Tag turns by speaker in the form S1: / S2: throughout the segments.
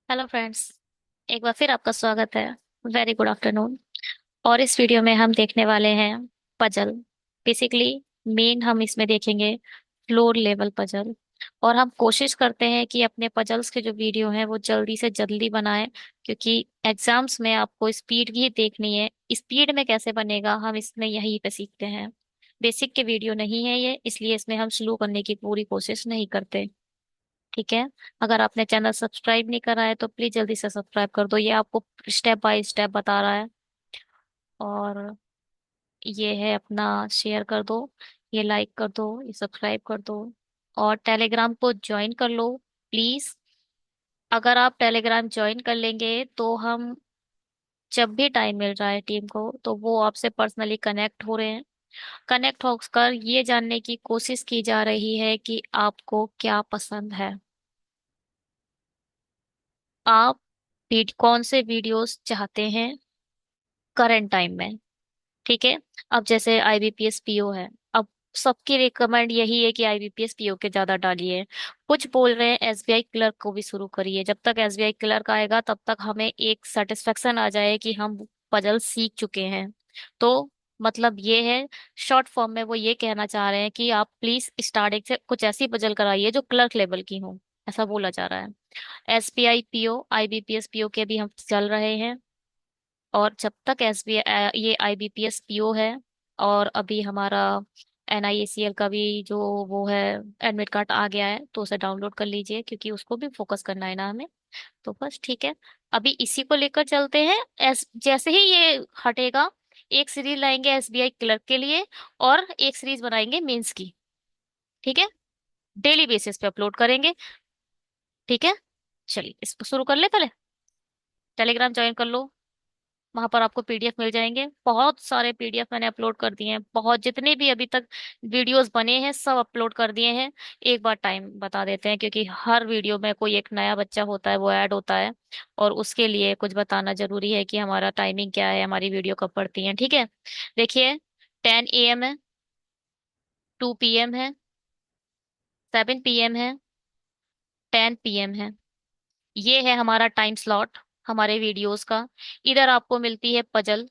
S1: Hello friends. एक बार फिर आपका स्वागत है। Very good afternoon. और इस वीडियो में हम देखने वाले हैं पजल। बेसिकली मेन हम इसमें देखेंगे फ्लोर लेवल पजल। और हम कोशिश करते हैं कि अपने पजल्स के जो वीडियो हैं वो जल्दी से जल्दी बनाएं, क्योंकि एग्जाम्स में आपको स्पीड ही देखनी है। स्पीड में कैसे बनेगा हम इसमें यहीं पे सीखते हैं। बेसिक के वीडियो नहीं है ये, इसलिए इसमें हम स्लो करने की पूरी कोशिश नहीं करते। ठीक है। अगर आपने चैनल सब्सक्राइब नहीं करा है तो प्लीज जल्दी से सब्सक्राइब कर दो, ये आपको स्टेप बाय स्टेप बता रहा है। और ये है अपना, शेयर कर दो, ये लाइक कर दो, ये सब्सक्राइब कर दो। और टेलीग्राम को ज्वाइन कर लो प्लीज। अगर आप टेलीग्राम ज्वाइन कर लेंगे तो हम जब भी टाइम मिल रहा है टीम को तो वो आपसे पर्सनली कनेक्ट हो रहे हैं। कनेक्ट होकर ये जानने की कोशिश की जा रही है कि आपको क्या पसंद है, आप कौन से वीडियोस चाहते हैं करंट टाइम में। ठीक है। अब जैसे आईबीपीएस पीओ है, अब सबकी रिकमेंड यही है कि आईबीपीएस पीओ के ज्यादा डालिए। कुछ बोल रहे हैं एसबीआई क्लर्क को भी शुरू करिए, जब तक एसबीआई क्लर्क आएगा तब तक हमें एक सेटिस्फेक्शन आ जाए कि हम पजल सीख चुके हैं। तो मतलब ये है, शॉर्ट फॉर्म में वो ये कहना चाह रहे हैं कि आप प्लीज स्टार्टिंग से कुछ ऐसी पजल कराइए जो क्लर्क लेवल की हो, ऐसा बोला जा रहा है। एसबीआई पीओ आईबीपीएस पीओ के भी हम चल रहे हैं। और जब तक एसबीआई ये आईबीपीएस पीओ है, और अभी हमारा एनआईएसीएल का भी जो वो है एडमिट कार्ड आ गया है, तो उसे डाउनलोड कर लीजिए क्योंकि उसको भी फोकस करना है ना हमें। तो बस ठीक है। अभी इसी को लेकर चलते हैं। एस जैसे ही ये हटेगा, एक सीरीज लाएंगे एसबीआई क्लर्क के लिए, और एक सीरीज बनाएंगे मेंस की। ठीक है। डेली बेसिस पे अपलोड करेंगे। ठीक है। चलिए इसको शुरू कर ले पहले। टेलीग्राम ज्वाइन कर लो, वहां पर आपको पीडीएफ मिल जाएंगे। बहुत सारे पीडीएफ मैंने अपलोड कर दिए हैं, बहुत जितने भी अभी तक वीडियोस बने हैं सब अपलोड कर दिए हैं। एक बार टाइम बता देते हैं क्योंकि हर वीडियो में कोई एक नया बच्चा होता है, वो ऐड होता है। और उसके लिए कुछ बताना जरूरी है कि हमारा टाइमिंग क्या है, हमारी वीडियो कब पड़ती है। ठीक है। देखिए, 10 AM है, 2 PM है, 7 PM है, 10 PM है। ये है हमारा टाइम स्लॉट हमारे वीडियोस का। इधर आपको मिलती है पजल,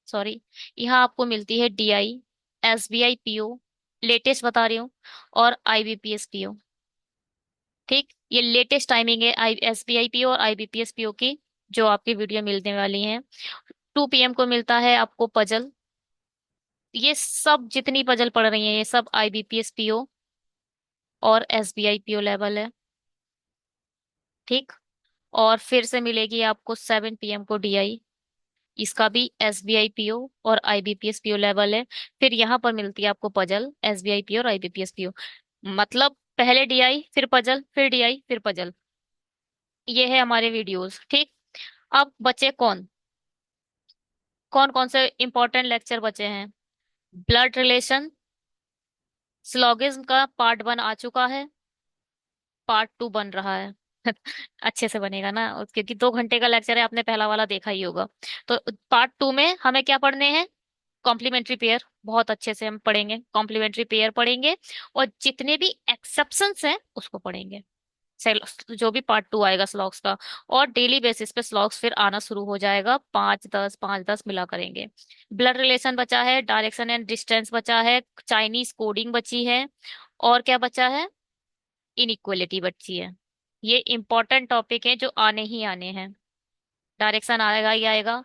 S1: सॉरी, यहाँ आपको मिलती है डीआई, एसबीआई पीओ, लेटेस्ट बता रही हूँ, और आईबीपीएस पीओ। ठीक, ये लेटेस्ट टाइमिंग है आई एसबीआई पीओ और आईबीपीएस पीओ की, जो आपकी वीडियो मिलने वाली है। 2 PM को मिलता है आपको पजल। ये सब जितनी पजल पड़ रही है ये सब आईबीपीएस पीओ और एसबीआई पीओ लेवल है। ठीक। और फिर से मिलेगी आपको 7 PM को डीआई, इसका भी एसबीआई पीओ और आईबीपीएस पीओ लेवल है। फिर यहाँ पर मिलती है आपको पजल एसबीआई पीओ और आईबीपीएस पीओ। मतलब पहले डीआई फिर पजल फिर डीआई फिर पजल। ये है हमारे वीडियोस। ठीक। अब बचे कौन, कौन कौन से इंपॉर्टेंट लेक्चर बचे हैं। ब्लड रिलेशन, स्लॉगिज्म का पार्ट 1 आ चुका है, पार्ट 2 बन रहा है। अच्छे से बनेगा ना, क्योंकि 2 घंटे का लेक्चर है, आपने पहला वाला देखा ही होगा। तो पार्ट 2 में हमें क्या पढ़ने हैं, कॉम्प्लीमेंट्री पेयर। बहुत अच्छे से हम पढ़ेंगे, कॉम्प्लीमेंट्री पेयर पढ़ेंगे, और जितने भी एक्सेप्शंस हैं उसको पढ़ेंगे। जो भी पार्ट 2 आएगा स्लॉग्स का। और डेली बेसिस पे स्लॉग्स फिर आना शुरू हो जाएगा, 5-10 5-10 मिला करेंगे। ब्लड रिलेशन बचा है, डायरेक्शन एंड डिस्टेंस बचा है, चाइनीज कोडिंग बची है, और क्या बचा है, इनइक्वलिटी बची है। ये इंपॉर्टेंट टॉपिक है जो आने ही आने हैं। डायरेक्शन आएगा ही आएगा,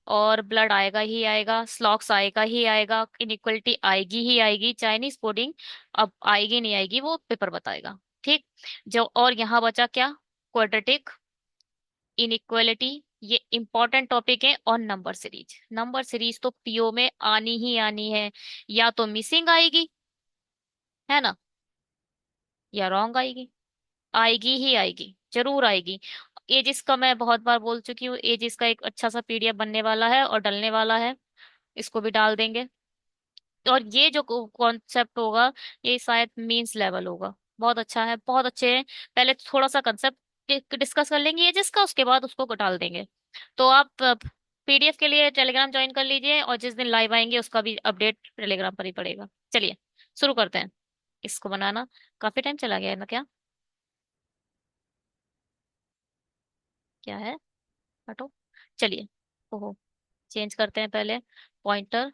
S1: और ब्लड आएगा ही आएगा, स्लॉक्स आएगा ही आएगा, इनइक्वलिटी आएगी ही आएगी, चाइनीज कोडिंग अब आएगी नहीं आएगी वो पेपर बताएगा। ठीक। जो और यहाँ बचा क्या, क्वाड्रेटिक, इनइक्वलिटी, ये इंपॉर्टेंट टॉपिक है। और नंबर सीरीज, नंबर सीरीज तो पीओ में आनी ही आनी है, या तो मिसिंग आएगी, है ना, या रॉन्ग आएगी। आएगी ही आएगी, जरूर आएगी। एजिस का मैं बहुत बार बोल चुकी हूँ, एजिस का एक अच्छा सा पीडीएफ बनने वाला है और डलने वाला है, इसको भी डाल देंगे। और ये जो कॉन्सेप्ट होगा ये शायद मींस लेवल होगा। बहुत अच्छा है, बहुत अच्छे हैं। पहले थोड़ा सा कंसेप्ट डिस्कस कर लेंगे एजिस का, उसके बाद उसको डाल देंगे। तो आप पीडीएफ के लिए टेलीग्राम ज्वाइन कर लीजिए, और जिस दिन लाइव आएंगे उसका भी अपडेट टेलीग्राम पर ही पड़ेगा। चलिए शुरू करते हैं इसको बनाना। काफी टाइम चला गया है ना क्या। क्या है? हटो। चलिए। ओहो। चेंज करते हैं पहले pointer.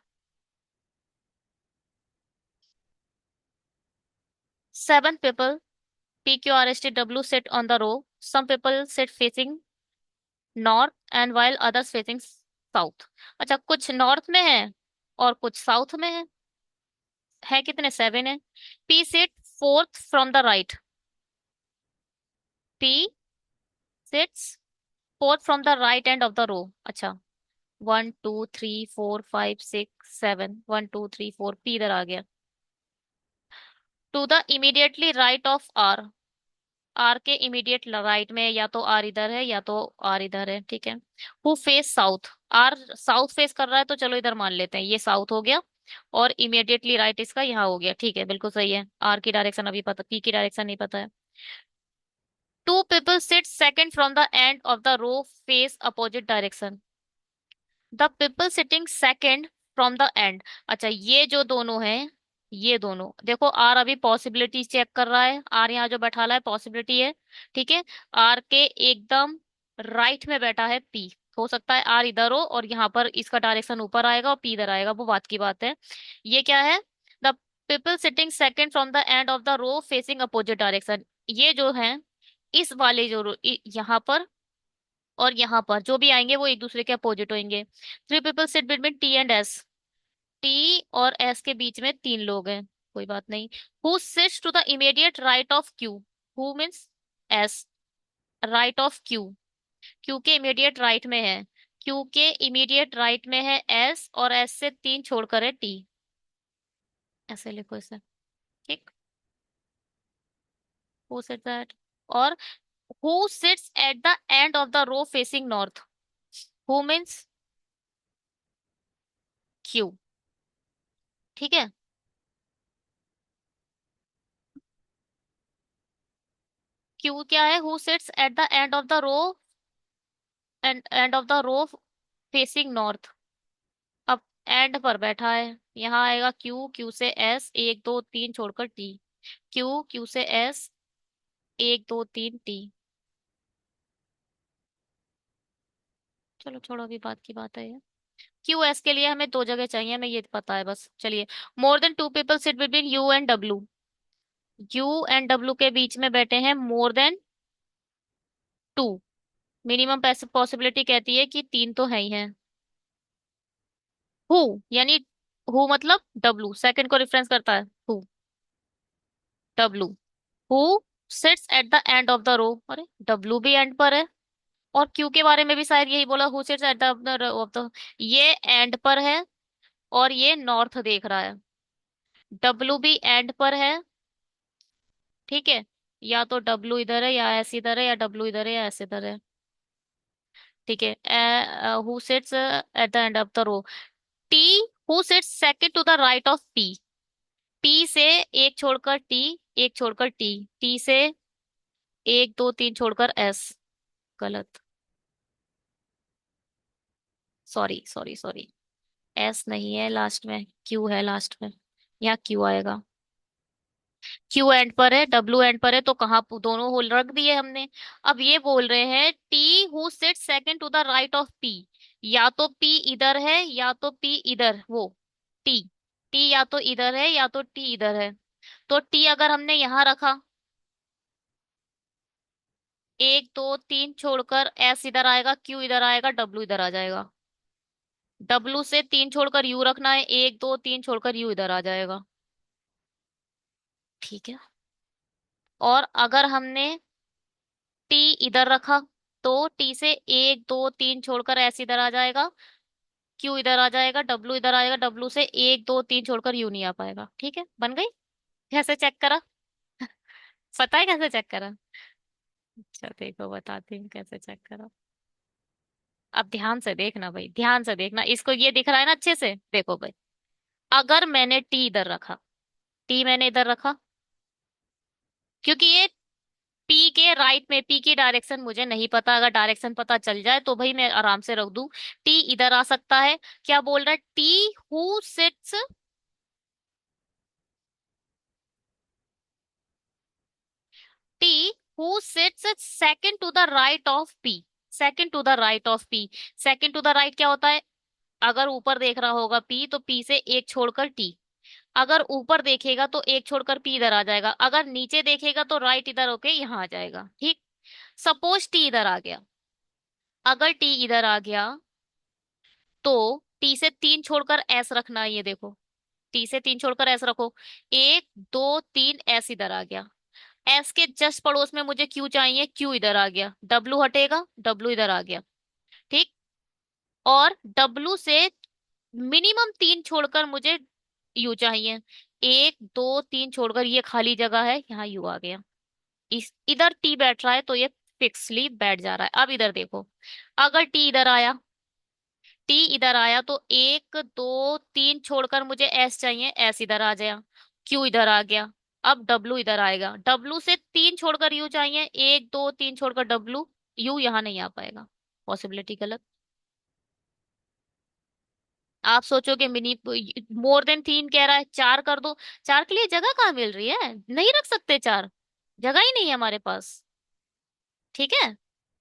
S1: 7 people PQRSTW sit on the row. Some people sit facing north and while others facing south. अच्छा, कुछ नॉर्थ में है और कुछ साउथ में है कितने? 7 है। P sit fourth from the right. P sits fourth from the right end of the row. अच्छा, 1 2 3 4 5 6 7, 1 2 3 4, P इधर आ गया। To the immediately right of R। R के इमीडिएट राइट में या तो आर इधर है या तो आर इधर है, ठीक है। Who face south. R south face कर रहा है तो चलो इधर मान लेते हैं, ये साउथ हो गया। और इमीडिएटली राइट इसका यहाँ हो गया, ठीक है, बिल्कुल सही है। आर की डायरेक्शन अभी पता, पी की डायरेक्शन नहीं पता है। Two people sit second from the end of the row face opposite direction. The people sitting second from the end. अच्छा, ये जो दोनों हैं, ये दोनों देखो, आर अभी पॉसिबिलिटी चेक कर रहा है। आर यहाँ जो बैठा है पॉसिबिलिटी है, ठीक है। आर के एकदम राइट में बैठा है पी। हो सकता है आर इधर हो और यहाँ पर इसका डायरेक्शन ऊपर आएगा और पी इधर आएगा, वो बात की बात है। ये क्या है? The people sitting second from the end of the row facing opposite direction. ये जो है, इस वाले जो यहाँ पर और यहाँ पर जो भी आएंगे वो एक दूसरे के अपोजिट होंगे। 3 people sit between T and S. T और एस के बीच में 3 लोग हैं, कोई बात नहीं। Who sits to the immediate right of Q. Who means S, right of Q. Q के इमीडिएट राइट में है। क्यू के इमीडिएट राइट में है एस, और एस से 3 छोड़कर है टी। ऐसे लिखो इसे, ठीक। Who sit that. और who sits at the end of the row facing north. Who means Q, ठीक है। क्यू क्या है? Who sits at the end of the row, end of the row facing north. अब end पर बैठा है, यहाँ आएगा क्यू, क्यू से एस, 1 2 3 छोड़कर टी। क्यू, क्यू से एस, 1 2 3 टी। चलो छोड़ो, अभी बात की बात है ये। क्यू एस के लिए हमें 2 जगह चाहिए, हमें ये पता है बस, चलिए। More than 2 people sit between you and W. You and W के बीच में बैठे हैं मोर देन 2। मिनिमम पॉसिबिलिटी कहती है कि 3 तो है ही है। हु, यानी हु मतलब डब्ल्यू, सेकंड को रिफरेंस करता है who. W. Who sits at the end of the row. अरे, डब्ल्यू भी एंड पर है। और क्यू के बारे में भी शायद यही बोला, who sits at the of the. ये एंड पर है और ये नॉर्थ देख रहा है। डब्ल्यू भी एंड पर है, ठीक है। या तो डब्ल्यू इधर है या एस इधर है, या डब्ल्यू इधर है या एस इधर है, ठीक है। Who sits at the end of the row. T, who sits second to the right of P. P से एक छोड़कर टी, एक छोड़कर टी। टी से 1 2 3 छोड़कर एस। गलत। Sorry sorry sorry. एस नहीं है लास्ट में, क्यू है लास्ट में। यहाँ क्यू आएगा। क्यू एंड पर है, डब्ल्यू एंड पर है, तो कहाँ दोनों होल रख दिए हमने। अब ये बोल रहे हैं T who sit second to the right of P. या तो पी इधर है या तो पी इधर, वो टी। टी या तो इधर है या तो टी इधर है। तो टी अगर हमने यहाँ रखा, 1 2 3 छोड़कर एस इधर आएगा, क्यू इधर आएगा, डब्ल्यू इधर आ जाएगा। डब्ल्यू से 3 छोड़कर यू रखना है, 1 2 3 छोड़कर यू इधर आ जाएगा, ठीक है। और अगर हमने टी इधर रखा तो टी से 1 2 3 छोड़कर एस इधर आ जाएगा, क्यू इधर आ जाएगा, डब्ल्यू इधर आएगा, डब्ल्यू से 1 2 3 छोड़कर यू नहीं आ पाएगा, ठीक है, बन गई। कैसे चेक करा? पता है कैसे चेक करा? अच्छा देखो, बताती हूँ कैसे चेक करा। अब ध्यान से देखना भाई, ध्यान से देखना, इसको ये दिख रहा है ना अच्छे से, देखो भाई। अगर मैंने टी इधर रखा, टी मैंने इधर रखा, क्योंकि ये पी के राइट में, पी की डायरेक्शन मुझे नहीं पता, अगर डायरेक्शन पता चल जाए तो भाई मैं आराम से रख दूं। टी इधर आ सकता है। क्या बोल रहा है? T who sits, T who sits second to the right of P. Second to the right of P. Second to the right क्या होता है? अगर ऊपर देख रहा होगा पी तो पी से एक छोड़कर टी। अगर ऊपर देखेगा तो एक छोड़कर पी इधर आ जाएगा, अगर नीचे देखेगा तो राइट इधर होके यहाँ आ जाएगा। ठीक। सपोज टी इधर आ गया। अगर टी इधर आ गया तो टी से तीन छोड़कर एस रखना है, ये देखो। टी से तीन छोड़कर एस रखो। एक दो तीन, एस इधर आ गया। एस के जस्ट पड़ोस में मुझे क्यू चाहिए, क्यू इधर आ गया। डब्लू हटेगा, डब्लू इधर आ गया। ठीक। और डब्लू से मिनिमम तीन छोड़कर मुझे यू चाहिए। एक दो तीन छोड़कर ये खाली जगह है, यहाँ यू आ गया। इस इधर टी बैठ रहा है तो ये फिक्सली बैठ जा रहा है। अब इधर देखो, अगर टी इधर आया, टी इधर आया तो एक दो तीन छोड़कर मुझे एस चाहिए, एस इधर आ जाए। क्यू इधर आ गया। अब डब्लू इधर आएगा, डब्लू से तीन छोड़कर यू चाहिए, एक दो तीन छोड़कर डब्लू। यू यहाँ नहीं आ पाएगा, पॉसिबिलिटी गलत। आप सोचोगे मिनी मोर देन तीन कह रहा है, चार कर दो। चार के लिए जगह कहाँ मिल रही है, नहीं रख सकते चार, जगह ही नहीं है हमारे पास। ठीक है।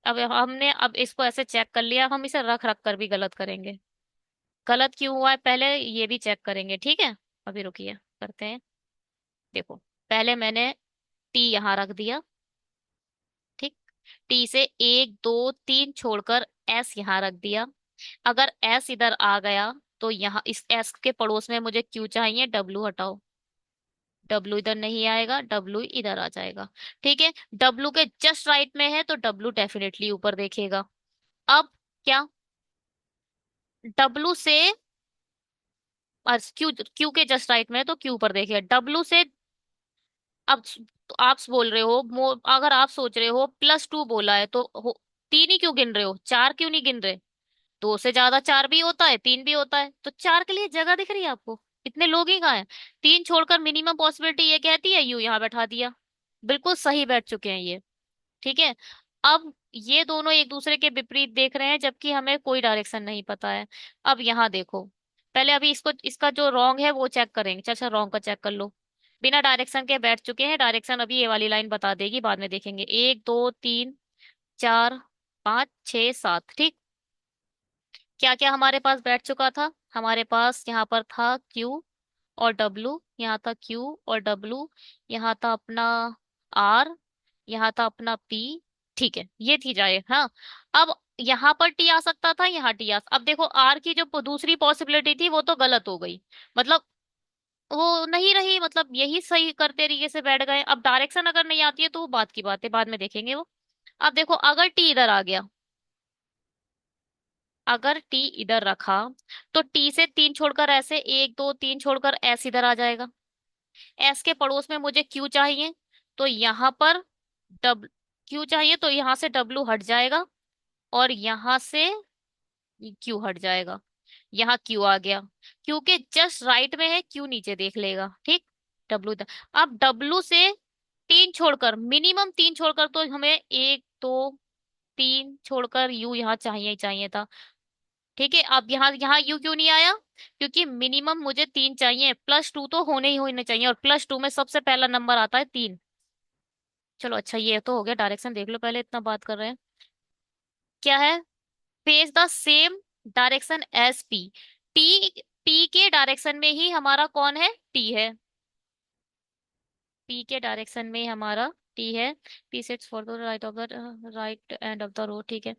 S1: अब हमने अब इसको ऐसे चेक कर लिया, हम इसे रख रख कर भी गलत करेंगे। गलत क्यों हुआ है पहले ये भी चेक करेंगे, ठीक है। अभी रुकिए, करते हैं। देखो, पहले मैंने टी यहाँ रख दिया। ठीक। टी से एक दो तीन छोड़कर एस यहाँ रख दिया। अगर एस इधर आ गया तो यहाँ इस एस के पड़ोस में मुझे क्यू चाहिए, डब्लू हटाओ। डब्लू इधर नहीं आएगा, डब्लू इधर आ जाएगा। ठीक है। डब्लू के जस्ट राइट में है तो डब्लू डेफिनेटली ऊपर देखेगा। अब क्या, डब्लू से क्यू, क्यू के जस्ट राइट में है तो क्यू ऊपर देखेगा। डब्लू से अब तो आप बोल रहे हो अगर आप सोच रहे हो +2 बोला है तो तीन ही क्यों गिन रहे हो, चार क्यों नहीं गिन रहे? दो से ज्यादा चार भी होता है, तीन भी होता है, तो चार के लिए जगह दिख रही है आपको? इतने लोग ही कहाँ हैं? तीन छोड़कर मिनिमम पॉसिबिलिटी ये कहती है, यू यहाँ बैठा दिया। बिल्कुल सही बैठ चुके हैं ये। ठीक है। अब ये दोनों एक दूसरे के विपरीत देख रहे हैं जबकि हमें कोई डायरेक्शन नहीं पता है। अब यहाँ देखो, पहले अभी इसको, इसका जो रॉन्ग है वो चेक करेंगे। अच्छा, रॉन्ग का चेक कर लो। बिना डायरेक्शन के बैठ चुके हैं, डायरेक्शन अभी ये वाली लाइन बता देगी, बाद में देखेंगे। एक दो तीन चार पाँच छः सात। ठीक। क्या क्या हमारे पास बैठ चुका था? हमारे पास यहाँ पर था क्यू और डब्लू, यहाँ था क्यू और डब्लू, यहाँ था अपना आर, यहाँ था अपना पी। ठीक है, ये थी जाए। हाँ। अब यहाँ पर टी आ सकता था, यहाँ टी आ, अब देखो आर की जो दूसरी पॉसिबिलिटी थी वो तो गलत हो गई, मतलब वो नहीं रही, मतलब यही सही करते तरीके से बैठ गए। अब डायरेक्शन अगर नहीं आती है तो वो बात की बात है, बाद में देखेंगे वो। अब देखो, अगर टी इधर आ गया, अगर टी इधर रखा तो टी से तीन छोड़कर ऐसे, एक दो तीन छोड़कर एस इधर आ जाएगा। एस के पड़ोस में मुझे क्यू चाहिए तो यहाँ पर डब क्यू चाहिए तो यहाँ से डब्लू हट जाएगा और यहाँ से क्यू हट जाएगा। यहाँ क्यू आ गया, क्यू के जस्ट राइट में है, क्यू नीचे देख लेगा। ठीक। डब्लू इधर। अब डब्लू से तीन छोड़कर, मिनिमम तीन छोड़कर, तो हमें एक दो तीन छोड़कर यू यहाँ चाहिए ही चाहिए था। ठीक है। अब यहाँ यहाँ यू क्यों नहीं आया? क्योंकि मिनिमम मुझे तीन चाहिए, +2 तो होने ही होने चाहिए, और +2 में सबसे पहला नंबर आता है तीन। चलो अच्छा, ये तो हो गया। डायरेक्शन देख लो पहले, इतना बात कर रहे हैं। क्या है? Face the same direction as P. T, P के डायरेक्शन में ही हमारा कौन है? टी है। पी के डायरेक्शन में ही हमारा टी है। P sits for the right of the right end of the road. ठीक है।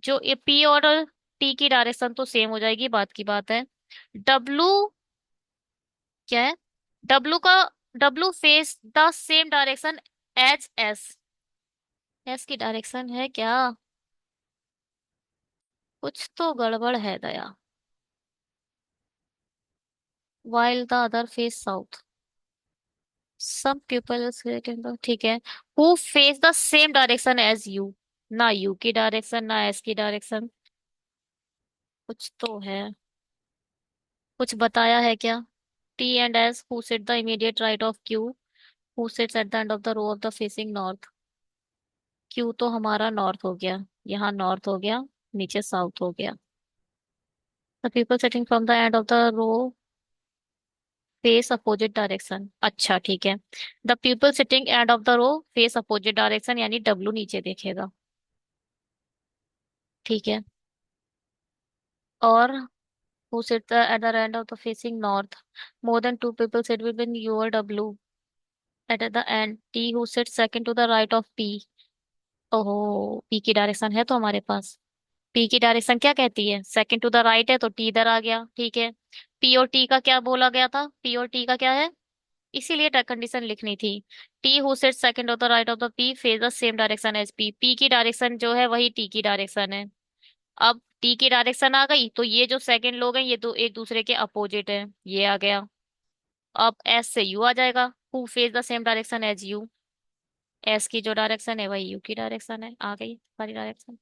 S1: जो ये पी और टी की डायरेक्शन तो सेम हो जाएगी, बात की बात है। डब्लू क्या है? डब्लू का, W face the same direction as S. S की डायरेक्शन है क्या? कुछ तो गड़बड़ है दया। while the other face south, some pupils ठीक है। who face the same direction as you। ना यू की डायरेक्शन ना एस की डायरेक्शन, कुछ तो है। कुछ बताया है क्या? T and S who sit the immediate right of Q, who sits at the end of the row of the facing north। Q तो हमारा नॉर्थ हो गया, यहाँ नॉर्थ हो गया, नीचे साउथ हो गया। the people sitting from the end of the row face opposite direction. अच्छा ठीक है। The people sitting end of the row face opposite direction, यानी डब्लू नीचे देखेगा। ठीक है। और who sits at the end of the facing north? More than two people sit within your W at the end. T who sits second to the right of P. ओहो, P की direction है तो हमारे पास। P की direction क्या कहती है? Second to the right है तो T इधर आ गया, ठीक है। P और T का क्या बोला गया था? P और T का क्या है? इसीलिए कंडीशन लिखनी थी। T who sits second to the right of the P face the same direction as P. P की डायरेक्शन जो है वही T की डायरेक्शन है। अब T की डायरेक्शन आ गई तो ये जो सेकंड लोग हैं ये दो एक दूसरे के अपोजिट है, ये आ गया। अब S से U आ जाएगा। Who face the same direction as U. S की जो डायरेक्शन है वही U की डायरेक्शन है, आ गई सारी डायरेक्शन।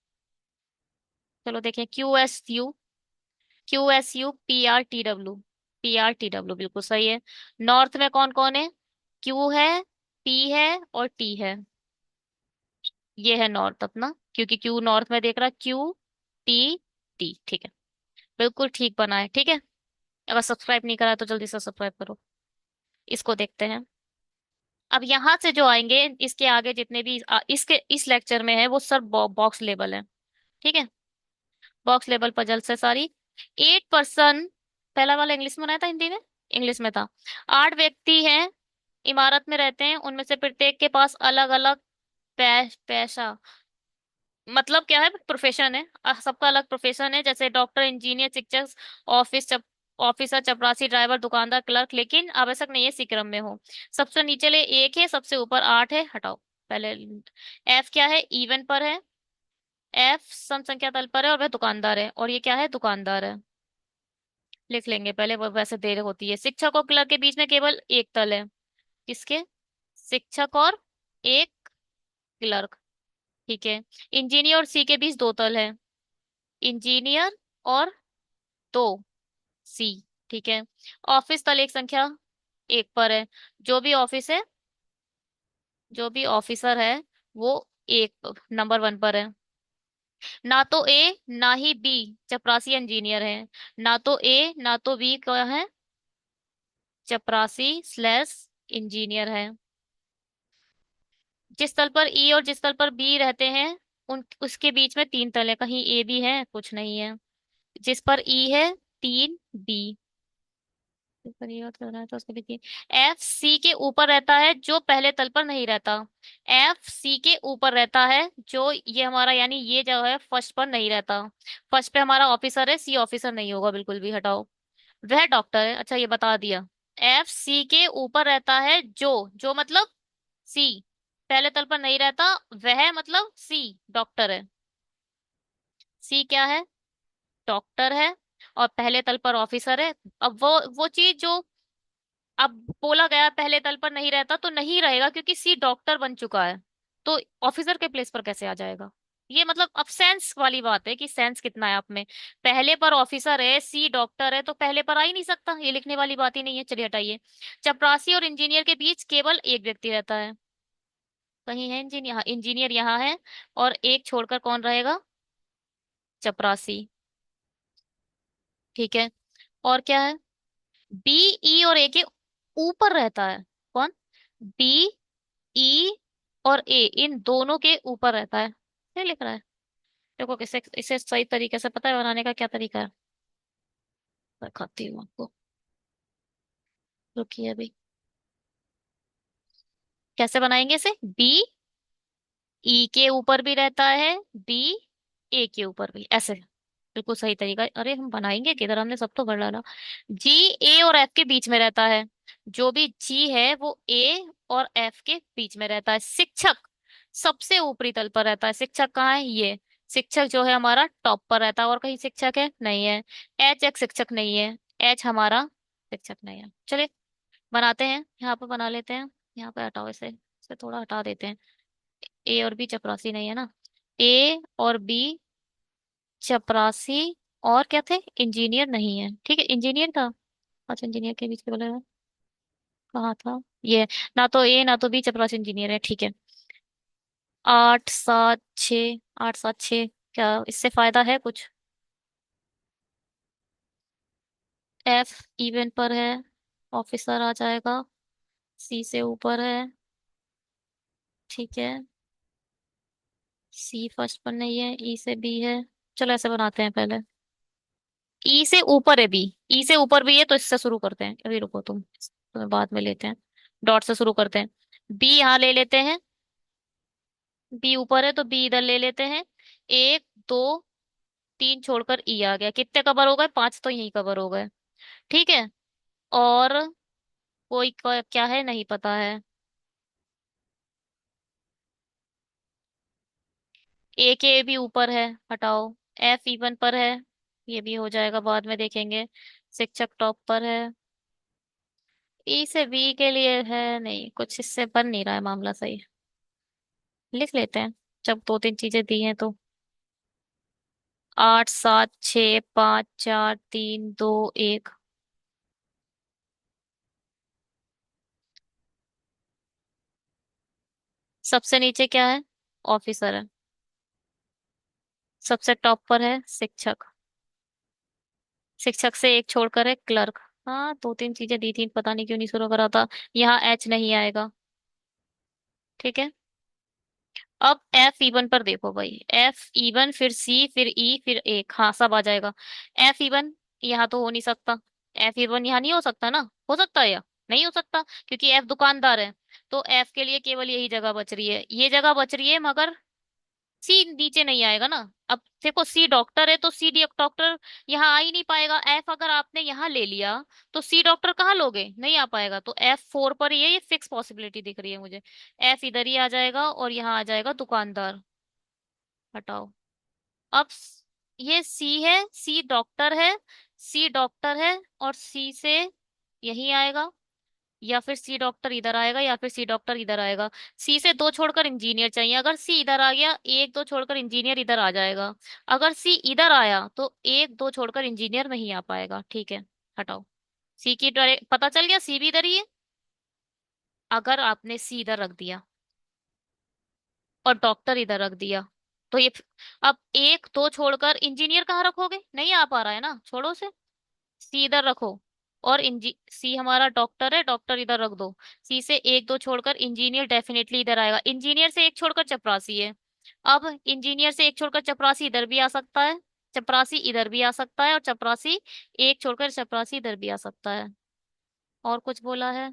S1: चलो देखें, QSU PR TW। PR TW बिल्कुल सही है। नॉर्थ में कौन कौन है? Q है, P है और T है। ये है नॉर्थ अपना, क्योंकि Q नॉर्थ में देख रहा है, QTT, ठीक है। बिल्कुल ठीक बना है, ठीक है। अगर सब्सक्राइब नहीं करा तो जल्दी से सब्सक्राइब करो। इसको देखते हैं। अब यहाँ से जो आएंगे इसके आगे जितने भी इसके इस लेक्चर में है वो सब बॉक्स लेवल है, ठीक है। बॉक्स लेवल पजल से सारी। 8 पर्सन, पहला वाला इंग्लिश में बनाया था हिंदी में? इंग्लिश में था। 8 व्यक्ति हैं, इमारत में रहते हैं, उनमें से प्रत्येक के पास अलग अलग पैसा, मतलब क्या है, प्रोफेशन है। सबका अलग प्रोफेशन है, जैसे डॉक्टर, इंजीनियर, शिक्षक, ऑफिस ऑफिसर, चपरासी, ड्राइवर, दुकानदार, क्लर्क, लेकिन आवश्यक नहीं है इसी क्रम में हो। सबसे नीचे एक है, सबसे ऊपर 8 है, हटाओ पहले। एफ क्या है? इवन पर है। एफ सम संख्या तल पर है और वह दुकानदार है, और ये क्या है? दुकानदार है। लिख लेंगे पहले, वो वैसे देर होती है। शिक्षक और क्लर्क के बीच में केवल एक तल है। किसके? शिक्षक और एक क्लर्क, ठीक है। इंजीनियर और सी के बीच दो तल है। इंजीनियर और दो सी, ठीक है। ऑफिस तल एक संख्या एक पर है। जो भी ऑफिस है, जो भी ऑफिसर है वो एक नंबर 1 पर है। ना तो ए ना ही बी चपरासी इंजीनियर है। ना तो ए ना तो बी क्या है? चपरासी/इंजीनियर है। जिस तल पर ई और जिस तल पर बी रहते हैं उन उसके बीच में 3 तल है, कहीं ए भी है? कुछ नहीं है। जिस पर ई है 3 बी, पर ये बात कर रहा है तो उसके बीच। एफ सी के ऊपर रहता है जो पहले तल पर नहीं रहता। एफ सी के ऊपर रहता है जो ये हमारा, यानी ये जो है फर्स्ट पर नहीं रहता। फर्स्ट पे हमारा ऑफिसर है, सी ऑफिसर नहीं होगा बिल्कुल भी, हटाओ। वह डॉक्टर है, अच्छा ये बता दिया। एफ सी के ऊपर रहता है जो मतलब सी पहले तल पर नहीं रहता, वह मतलब सी डॉक्टर है। सी क्या है? डॉक्टर है। और पहले तल पर ऑफिसर है। अब वो चीज जो अब बोला गया पहले तल पर नहीं रहता तो नहीं रहेगा, क्योंकि सी डॉक्टर बन चुका है, तो ऑफिसर के प्लेस पर कैसे आ जाएगा? ये मतलब अब सेंस वाली बात है कि सेंस कितना है आप में। पहले पर ऑफिसर है, सी डॉक्टर है, तो पहले पर आ ही नहीं सकता, ये लिखने वाली बात ही नहीं है, चलिए हटाइए। चपरासी और इंजीनियर के बीच केवल एक व्यक्ति रहता है। कहीं है इंजीनियर? हाँ, इंजीनियर यहाँ है। और एक छोड़कर कौन रहेगा? चपरासी, ठीक है। और क्या है? बी ई और ए के ऊपर रहता है। कौन? बी ई और ए इन दोनों के ऊपर रहता है, क्या लिख रहा है? देखो किसे इसे सही तरीके से पता है बनाने का क्या तरीका है? दिखाती हूँ आपको, रुकिए अभी। कैसे बनाएंगे इसे? बी ई के ऊपर भी रहता है, बी ए के ऊपर भी, ऐसे। बिल्कुल सही तरीका है। अरे हम बनाएंगे किधर, हमने सब तो भर डाला। जी ए और एफ के बीच में रहता है। जो भी जी है वो ए और एफ के बीच में रहता है। शिक्षक सबसे ऊपरी तल पर रहता है। शिक्षक कहाँ है? ये शिक्षक जो है हमारा टॉप पर रहता है। और कहीं शिक्षक है? नहीं है। एच एक शिक्षक नहीं है। एच हमारा शिक्षक नहीं है। चलिए बनाते हैं, यहाँ पर बना लेते हैं। यहाँ पे हटाओ इसे थोड़ा हटा देते हैं। ए और बी चपरासी नहीं है ना। ए और बी चपरासी और क्या थे? इंजीनियर नहीं है, ठीक है, इंजीनियर था। अच्छा इंजीनियर के बीच में बोला कहाँ था ये? ना तो ए ना तो बी चपरासी इंजीनियर है, ठीक है। 8 7 6, 8 7 6, क्या इससे फायदा है कुछ? एफ इवन पर है, ऑफिसर आ जाएगा। सी से ऊपर है, ठीक है। सी फर्स्ट पर नहीं है, ई से बी है। चलो ऐसे बनाते हैं पहले। ई से ऊपर है बी। ई से ऊपर भी है तो इससे शुरू करते हैं, अभी रुको तुम, तुम्हें बाद में लेते हैं। डॉट से शुरू करते हैं। बी यहाँ ले लेते हैं। बी ऊपर है तो बी इधर ले लेते हैं। एक, दो, तीन छोड़कर ई आ गया। कितने कवर हो गए? पांच तो यही कवर हो गए। ठीक है। और कोई क्या है नहीं पता है। ए के भी ऊपर है, हटाओ। एफ इवन पर है, ये भी हो जाएगा, बाद में देखेंगे। शिक्षक टॉप पर है। ई से बी के लिए है नहीं कुछ, इससे बन नहीं रहा है मामला सही। लिख लेते हैं, जब दो तीन चीजें दी हैं तो। आठ, सात, छ, पाँच, चार, तीन, दो, एक। सबसे नीचे क्या है? ऑफिसर है। सबसे टॉप पर है शिक्षक। शिक्षक से एक छोड़कर है क्लर्क। हाँ, दो तीन चीजें दी थी, पता नहीं क्यों नहीं शुरू करा था। यहाँ एच नहीं आएगा। ठीक है। अब एफ इवन पर देखो भाई, एफ इवन फिर सी फिर ई फिर एक, हाँ सब आ जाएगा। एफ इवन यहाँ तो हो नहीं सकता। एफ इवन यहाँ नहीं हो सकता ना, हो सकता है या नहीं हो सकता? क्योंकि एफ दुकानदार है। तो एफ के लिए केवल यही जगह बच रही है, ये जगह बच रही है, मगर सी नीचे नहीं आएगा ना। अब देखो, सी डॉक्टर है तो सी डी डॉक्टर यहाँ आ ही नहीं पाएगा। एफ अगर आपने यहाँ ले लिया तो सी डॉक्टर कहाँ लोगे, नहीं आ पाएगा। तो एफ फोर पर ही है, ये फिक्स पॉसिबिलिटी दिख रही है मुझे। एफ इधर ही आ जाएगा और यहाँ आ जाएगा दुकानदार। हटाओ। अब ये सी है, सी डॉक्टर है। सी डॉक्टर है और सी से यही आएगा, या फिर सी डॉक्टर इधर आएगा, या फिर सी डॉक्टर इधर आएगा। सी से दो छोड़कर इंजीनियर चाहिए, अगर सी इधर आ गया एक दो छोड़कर इंजीनियर इधर आ जाएगा। अगर सी इधर आया तो एक दो छोड़कर इंजीनियर नहीं आ पाएगा। ठीक है, हटाओ। सी की पता चल गया, सी भी इधर ही है। अगर आपने सी इधर रख दिया और डॉक्टर इधर रख दिया तो ये अब एक दो छोड़कर इंजीनियर कहाँ रखोगे, नहीं आ पा रहा है ना, छोड़ो से। सी इधर रखो। और इंजी सी हमारा डॉक्टर है, डॉक्टर इधर रख दो। सी से एक दो छोड़कर इंजीनियर डेफिनेटली इधर आएगा। इंजीनियर से एक छोड़कर चपरासी है। अब इंजीनियर से एक छोड़कर चपरासी इधर भी आ सकता है। चपरासी इधर भी आ सकता है और चपरासी एक छोड़कर चपरासी इधर भी आ सकता है। और कुछ बोला है?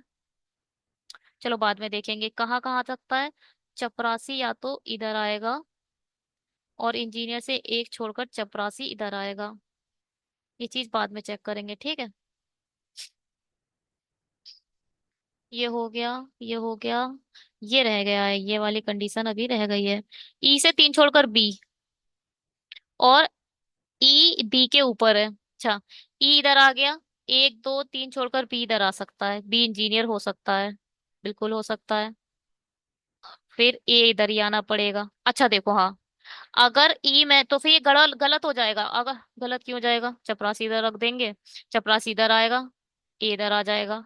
S1: चलो बाद में देखेंगे कहाँ कहाँ आ सकता है। चपरासी या तो इधर आएगा और इंजीनियर से एक छोड़कर चपरासी इधर आएगा। ये चीज बाद में चेक करेंगे, ठीक है। ये हो गया, ये हो गया। ये रह गया है, ये वाली कंडीशन अभी रह गई है। ई से तीन छोड़कर बी, और ई बी के ऊपर है। अच्छा, ई इधर आ गया। एक दो तीन छोड़कर बी इधर आ सकता है, बी इंजीनियर हो सकता है, बिल्कुल हो सकता है। फिर ए इधर ही आना पड़ेगा। अच्छा देखो, हाँ, अगर ई में तो फिर ये गलत गलत हो जाएगा। अगर गलत क्यों हो जाएगा, चपरासी इधर रख देंगे, चपरासी इधर आएगा, ए इधर आ जाएगा।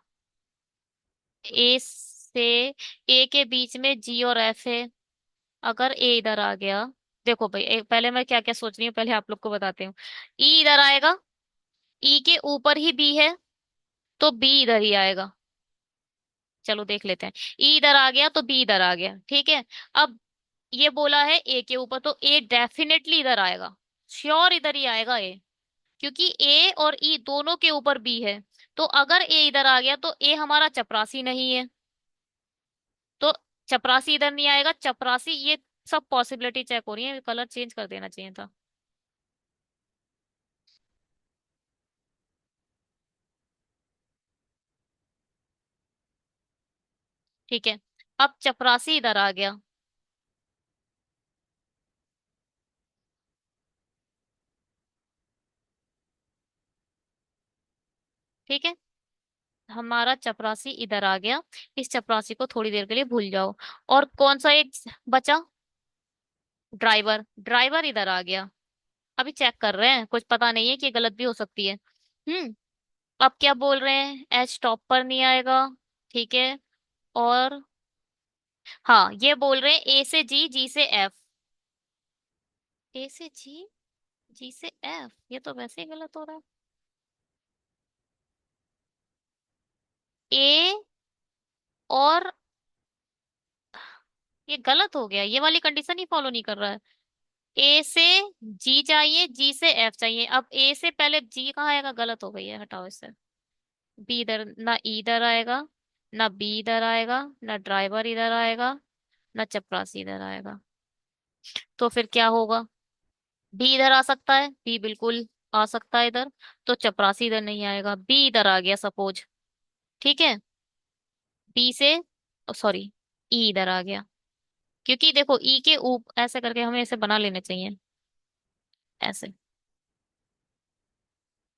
S1: ए से ए के बीच में जी और एफ है। अगर ए इधर आ गया, देखो भाई, पहले मैं क्या क्या सोच रही हूँ, पहले आप लोग को बताती हूँ। ई इधर आएगा, ई के ऊपर ही बी है, तो बी इधर ही आएगा। चलो देख लेते हैं। ई इधर आ गया तो बी इधर आ गया, ठीक है। अब ये बोला है ए के ऊपर, तो ए डेफिनेटली इधर आएगा। श्योर इधर ही आएगा ए, क्योंकि ए और ई दोनों के ऊपर बी है। तो अगर ए इधर आ गया तो ए हमारा चपरासी नहीं है, तो चपरासी इधर नहीं आएगा। चपरासी, ये सब पॉसिबिलिटी चेक हो रही है, कलर चेंज कर देना चाहिए था। ठीक है। अब चपरासी इधर आ गया। ठीक है, हमारा चपरासी इधर आ गया। इस चपरासी को थोड़ी देर के लिए भूल जाओ। और कौन सा एक बचा? ड्राइवर, ड्राइवर इधर आ गया। अभी चेक कर रहे हैं, कुछ पता नहीं है कि गलत भी हो सकती है। अब क्या बोल रहे हैं, एच टॉप पर नहीं आएगा। ठीक है। और हाँ, ये बोल रहे हैं ए से जी, जी से एफ। ए से जी, जी से एफ, ये तो वैसे ही गलत हो रहा है। ए और ये गलत हो गया, ये वाली कंडीशन ही फॉलो नहीं कर रहा है। ए से जी चाहिए, जी से एफ चाहिए। अब ए से पहले जी कहाँ आएगा, गलत हो गई है, हटाओ इससे। बी इधर ना, इधर आएगा ना, बी इधर आएगा ना, ड्राइवर इधर आएगा ना, चपरासी इधर आएगा। तो फिर क्या होगा, बी इधर आ सकता है, बी बिल्कुल आ सकता है इधर। तो चपरासी इधर नहीं आएगा, बी इधर आ गया सपोज, ठीक है। बी से, सॉरी, ई इधर आ गया। क्योंकि देखो ई के ऊपर ऐसे करके हमें ऐसे बना लेने चाहिए, ऐसे।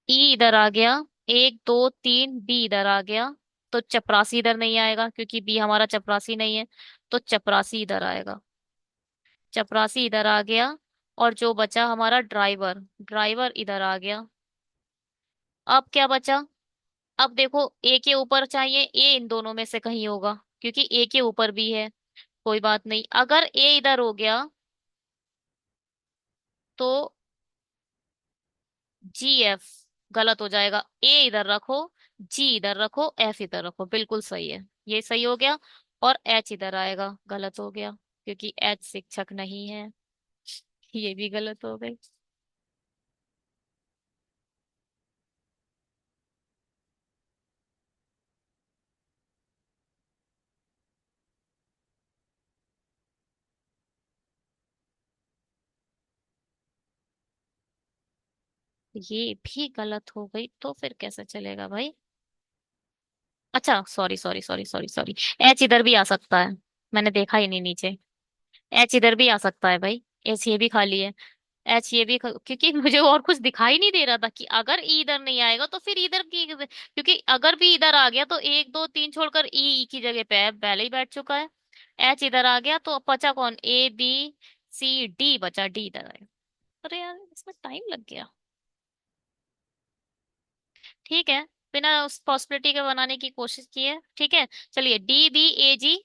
S1: ई इधर आ गया, एक दो तीन, बी इधर आ गया। तो चपरासी इधर नहीं आएगा क्योंकि बी हमारा चपरासी नहीं है। तो चपरासी इधर आएगा, चपरासी इधर आ गया। और जो बचा हमारा ड्राइवर, ड्राइवर इधर आ गया। अब क्या बचा, अब देखो ए के ऊपर चाहिए, ए इन दोनों में से कहीं होगा क्योंकि ए के ऊपर भी है। कोई बात नहीं, अगर ए इधर हो गया तो जी एफ गलत हो जाएगा। ए इधर रखो, जी इधर रखो, एफ इधर रखो, बिल्कुल सही है, ये सही हो गया। और एच इधर आएगा, गलत हो गया क्योंकि एच शिक्षक नहीं है, ये भी गलत हो गई। ये भी गलत हो गई, तो फिर कैसे चलेगा भाई। अच्छा sorry sorry sorry sorry sorry, H इधर भी आ सकता है, मैंने देखा ही नहीं नीचे। एच इधर भी आ सकता है भाई, एच ये भी खाली है। एच ये भी क्योंकि मुझे और कुछ दिखाई नहीं दे रहा था कि अगर ई इधर नहीं आएगा तो फिर इधर की, क्योंकि अगर भी इधर आ गया तो एक दो तीन छोड़कर ई की जगह पे पहले ही बैठ चुका है। एच इधर आ गया तो बचा कौन, ए बी सी डी बचा, डी इधर आएगा। अरे यार इसमें टाइम लग गया। ठीक है, बिना उस पॉसिबिलिटी के बनाने की कोशिश की है, ठीक है। चलिए D B A G,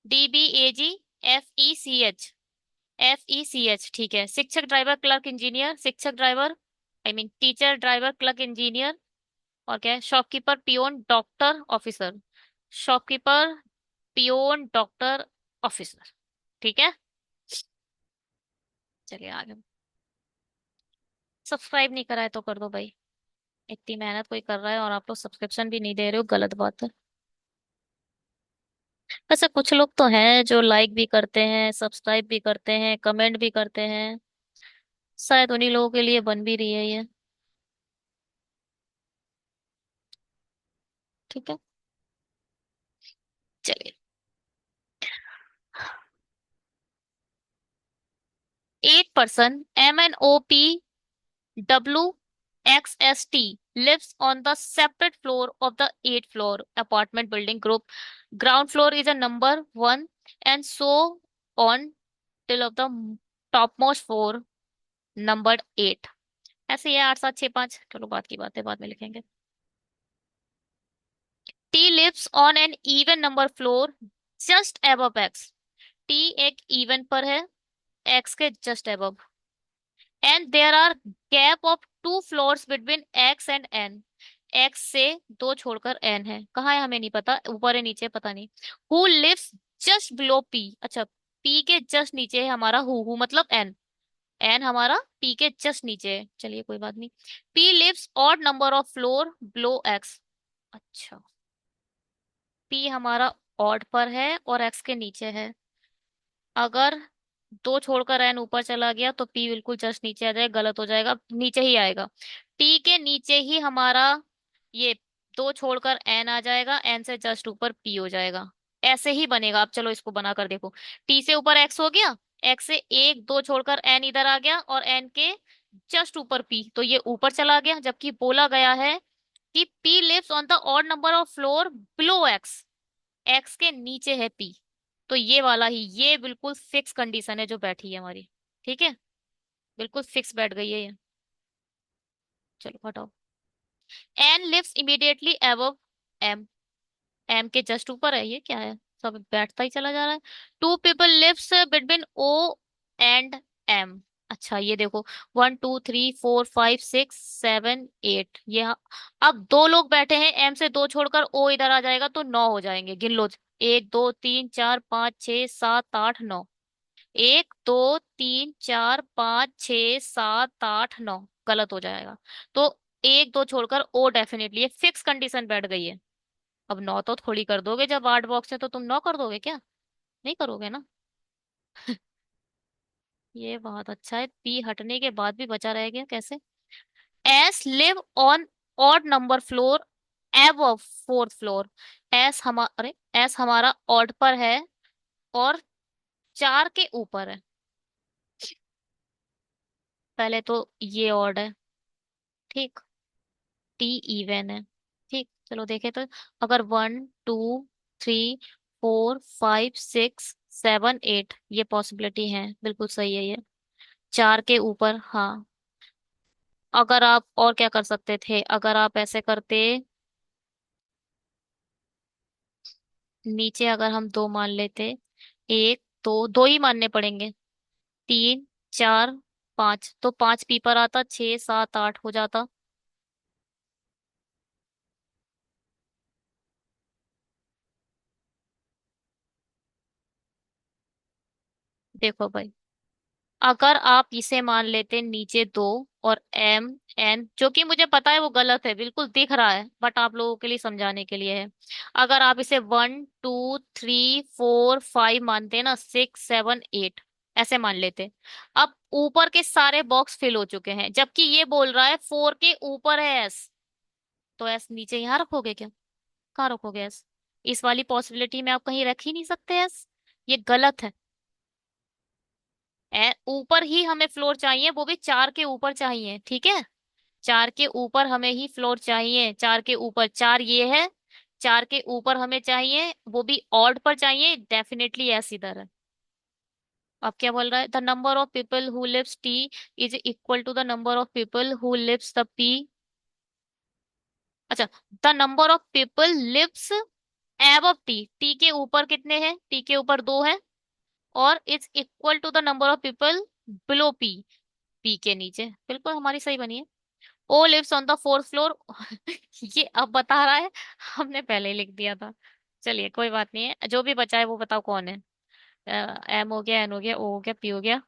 S1: D B A G, F E C H, F E C H, ठीक है। शिक्षक ड्राइवर क्लर्क इंजीनियर, शिक्षक driver, I mean teacher driver clerk engineer. और क्या है, shopkeeper peon doctor officer, shopkeeper peon doctor officer, ठीक है। चलिए आगे। सब्सक्राइब नहीं करा है तो कर दो भाई, इतनी मेहनत कोई कर रहा है और आप लोग सब्सक्रिप्शन भी नहीं दे रहे हो, गलत बात है। वैसे कुछ लोग तो हैं जो लाइक भी करते हैं, सब्सक्राइब भी करते हैं, कमेंट भी करते हैं, शायद उन्हीं लोगों के लिए बन भी रही है ये, ठीक है। चलिए, 8 person MNOPWXST lives on the separate floor of the 8th floor apartment building group. Ground floor is a number one, and so on till of the topmost floor numbered 8। ऐसे ही है 8 7 6 5, चलो बात की बात है, बाद में लिखेंगे। T lives on an even number floor just above X। T एक even पर है, X के just above। And there are gap of 2 floors between X and N. X से दो छोड़कर एन है, कहाँ है हमें नहीं पता, ऊपर है नीचे पता नहीं। Who lives just below P, अच्छा पी के जस्ट नीचे है हमारा हु मतलब एन, एन हमारा पी के जस्ट नीचे है, चलिए कोई बात नहीं। P lives odd number of floor below X, अच्छा पी हमारा ऑड पर है और एक्स के नीचे है। अगर दो छोड़कर एन ऊपर चला गया तो पी बिल्कुल जस्ट नीचे आ जाएगा, गलत हो जाएगा, नीचे ही आएगा। टी के नीचे ही हमारा ये दो छोड़कर एन आ जाएगा, एन से जस्ट ऊपर पी हो जाएगा, ऐसे ही बनेगा। अब चलो इसको बनाकर देखो, टी से ऊपर एक्स हो गया, एक्स से एक दो छोड़कर एन इधर आ गया और एन के जस्ट ऊपर पी, तो ये ऊपर चला गया, जबकि बोला गया है कि P lives on the odd number of floor below X, X के नीचे है पी। तो ये वाला ही, ये बिल्कुल फिक्स कंडीशन है जो बैठी है हमारी, ठीक है, बिल्कुल फिक्स बैठ गई है ये। चलो हटाओ। N lives immediately above M, M के जस्ट ऊपर है, ये क्या है, सब बैठता ही चला जा रहा है। Two people lives between O and M, अच्छा ये देखो 1 2 3 4 5 6 7 8, ये अब दो लोग बैठे हैं, एम से दो छोड़कर ओ इधर आ जाएगा तो 9 हो जाएंगे, गिन लो। 1 2 3 4 5 6 7 8 9, एक दो तीन चार पाँच छ सात आठ नौ, गलत हो जाएगा। तो एक दो छोड़कर ओ डेफिनेटली, ये फिक्स कंडीशन बैठ गई है। अब नौ तो थोड़ी कर दोगे, जब आठ बॉक्स है तो तुम नौ कर दोगे क्या? नहीं करोगे ना। ये बहुत अच्छा है, पी हटने के बाद भी बचा रह गया, कैसे? S live on odd number floor एव फोर्थ फ्लोर। अरे एस हमारा ऑड पर है और चार के ऊपर है। पहले तो ये ऑड है, ठीक। टी इवन है, ठीक। चलो देखे तो, अगर one two three four five six seven eight, ये पॉसिबिलिटी है, बिल्कुल सही है ये। चार के ऊपर, हाँ। अगर आप और क्या कर सकते थे, अगर आप ऐसे करते, नीचे अगर हम दो मान लेते, एक दो, दो ही मानने पड़ेंगे। तीन चार पांच, तो पांच पी पर आता, छह सात आठ हो जाता। देखो भाई, अगर आप इसे मान लेते नीचे दो, और एम एन, जो कि मुझे पता है वो गलत है, बिल्कुल दिख रहा है, बट आप लोगों के लिए समझाने के लिए है। अगर आप इसे one two three four five मानते ना, सिक्स सेवन एट ऐसे मान लेते। अब ऊपर के सारे बॉक्स फिल हो चुके हैं, जबकि ये बोल रहा है फोर के ऊपर है एस। तो एस नीचे यहाँ रखोगे क्या? कहाँ रखोगे एस? इस वाली पॉसिबिलिटी में आप कहीं रख ही नहीं सकते एस, ये गलत है। ऊपर ही हमें फ्लोर चाहिए, वो भी चार के ऊपर चाहिए, ठीक है। चार के ऊपर हमें ही फ्लोर चाहिए, चार के ऊपर, चार ये है, चार के ऊपर हमें चाहिए, वो भी ऑड पर चाहिए, डेफिनेटली एस इधर है। अब क्या बोल रहा है, the number of people who lives T is equal to the number of people who lives the P. अच्छा, the number of people lives above T, T के ऊपर कितने हैं, टी के ऊपर दो है, और it's equal to the number of people below P, P के नीचे, बिल्कुल हमारी सही बनी है। O lives on the fourth floor. ये अब बता रहा है, हमने पहले ही लिख दिया था। चलिए कोई बात नहीं है, जो भी बचा है वो बताओ कौन है। एम हो गया, एन हो गया, ओ हो गया, पी हो गया,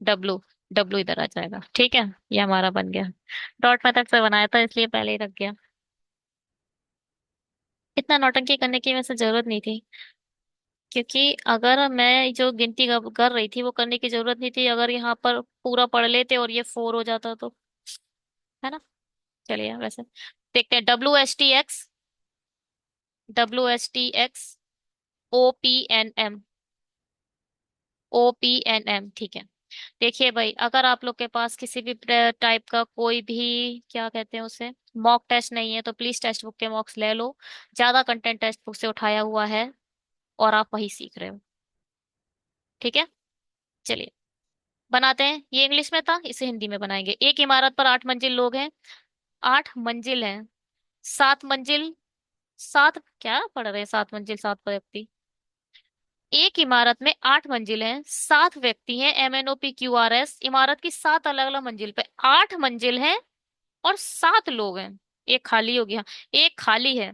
S1: डब्लू, डब्लू इधर आ जाएगा, ठीक है। ये हमारा बन गया। डॉट मेथड से बनाया था इसलिए पहले ही रख गया। इतना नौटंकी करने की वैसे जरूरत नहीं थी, क्योंकि अगर मैं जो गिनती कर रही थी वो करने की जरूरत नहीं थी, अगर यहाँ पर पूरा पढ़ लेते और ये फोर हो जाता तो, है ना। चलिए वैसे देखते हैं, WSTX, WSTX, OPNM, OPNM, ठीक है। देखिए भाई, अगर आप लोग के पास किसी भी टाइप का कोई भी, क्या कहते हैं उसे, मॉक टेस्ट नहीं है, तो प्लीज टेक्स्ट बुक के मॉक्स ले लो। ज्यादा कंटेंट टेक्स्ट बुक से उठाया हुआ है, और आप वही सीख रहे हो, ठीक है। चलिए बनाते हैं, ये इंग्लिश में था, इसे हिंदी में बनाएंगे। एक इमारत पर आठ मंजिल लोग हैं, आठ मंजिल हैं, सात मंजिल, सात क्या पढ़ रहे हैं, सात मंजिल सात व्यक्ति। एक इमारत में आठ मंजिल हैं, सात व्यक्ति हैं, MNOPQRS, इमारत की सात अलग अलग मंजिल पे आठ मंजिल हैं, और सात लोग हैं। एक खाली हो गया, एक खाली है,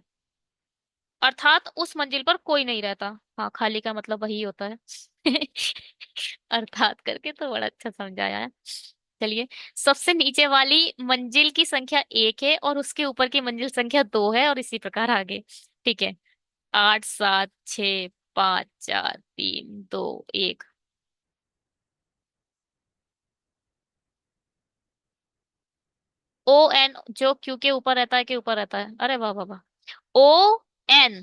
S1: अर्थात उस मंजिल पर कोई नहीं रहता। हाँ, खाली का मतलब वही होता है। अर्थात करके तो बड़ा अच्छा समझाया है। चलिए, सबसे नीचे वाली मंजिल की संख्या एक है, और उसके ऊपर की मंजिल संख्या दो है, और इसी प्रकार आगे, ठीक है। आठ सात छ पाँच चार तीन दो एक। ON जो Q के ऊपर रहता है, के ऊपर रहता है, अरे वाह वाह वाह। ON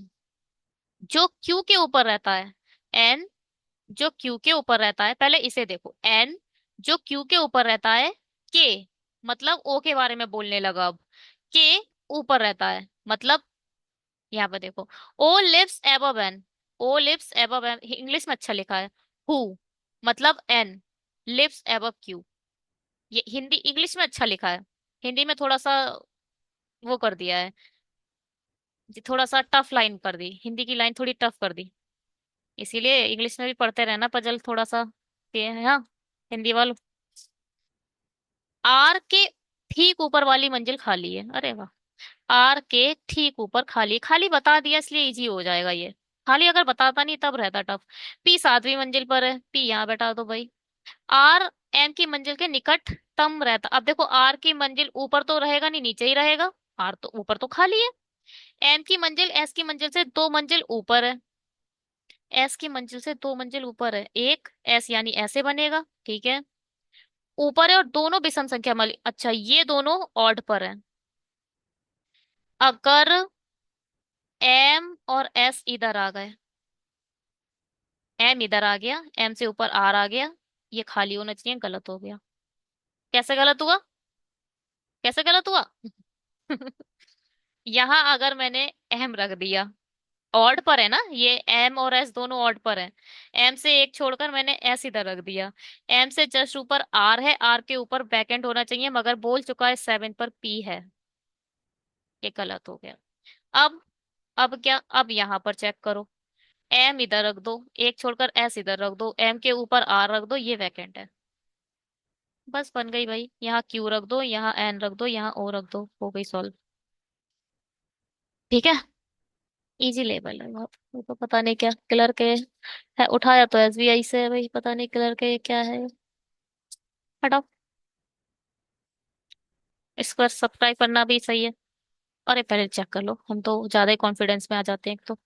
S1: जो Q के ऊपर रहता है, N जो Q के ऊपर रहता है, पहले इसे देखो, N जो Q के ऊपर रहता है, K मतलब O के बारे में बोलने लगा अब, K ऊपर रहता है, मतलब यहाँ पे देखो, O lives above N, O lives above N, English में अच्छा लिखा है। Who मतलब N लिव्स एबव Q, ये हिंदी इंग्लिश में अच्छा लिखा है, हिंदी में थोड़ा सा वो कर दिया है, जी थोड़ा सा टफ लाइन कर दी, हिंदी की लाइन थोड़ी टफ कर दी, इसीलिए इंग्लिश में भी पढ़ते रहना पजल थोड़ा सा, ये है हाँ, हिंदी वालों। आर के ठीक ऊपर वाली मंजिल खाली है, अरे वाह। आर के ठीक ऊपर खाली, खाली बता दिया इसलिए इजी हो जाएगा ये। खाली अगर बताता नहीं तब रहता टफ। पी सातवीं मंजिल पर है, पी यहाँ बैठा दो भाई। आर एम की मंजिल के निकटतम रहता, अब देखो आर की मंजिल ऊपर तो रहेगा नहीं, नीचे ही रहेगा। आर तो ऊपर तो खाली है। एम की मंजिल एस की मंजिल से दो मंजिल ऊपर है। एस की मंजिल से दो मंजिल ऊपर है, एक एस यानी ऐसे बनेगा, ठीक है। ऊपर है और दोनों विषम संख्या वाली, अच्छा ये दोनों ऑड पर है। अगर एम और एस इधर आ गए, एम इधर आ गया, एम से ऊपर आर आ गया, ये खाली होना चाहिए, गलत हो गया। कैसे गलत हुआ? कैसे गलत हुआ? यहाँ अगर मैंने एम रख दिया, ऑड पर है ना ये, एम और एस दोनों ऑड पर है। एम से एक छोड़कर मैंने एस इधर रख दिया। एम से जस्ट ऊपर आर है, आर के ऊपर बैकेंड होना चाहिए, मगर बोल चुका है सेवन पर पी है, ये गलत हो गया। अब क्या, अब यहाँ पर चेक करो। एम इधर रख दो, एक छोड़कर एस इधर रख दो, एम के ऊपर आर रख दो, ये वैकेंट है। बस बन गई भाई, यहाँ क्यू रख दो, यहाँ एन रख दो, यहाँ ओ रख दो, हो गई सॉल्व। ठीक है। इजी लेवल है बहुत, वो तो पता नहीं क्या कलर के है, उठाया तो एसबीआई से है भाई, पता नहीं कलर के क्या है। हटाओ, इसको सब्सक्राइब करना भी सही है। अरे पहले चेक कर लो, हम तो ज्यादा ही कॉन्फिडेंस में आ जाते हैं एक तो।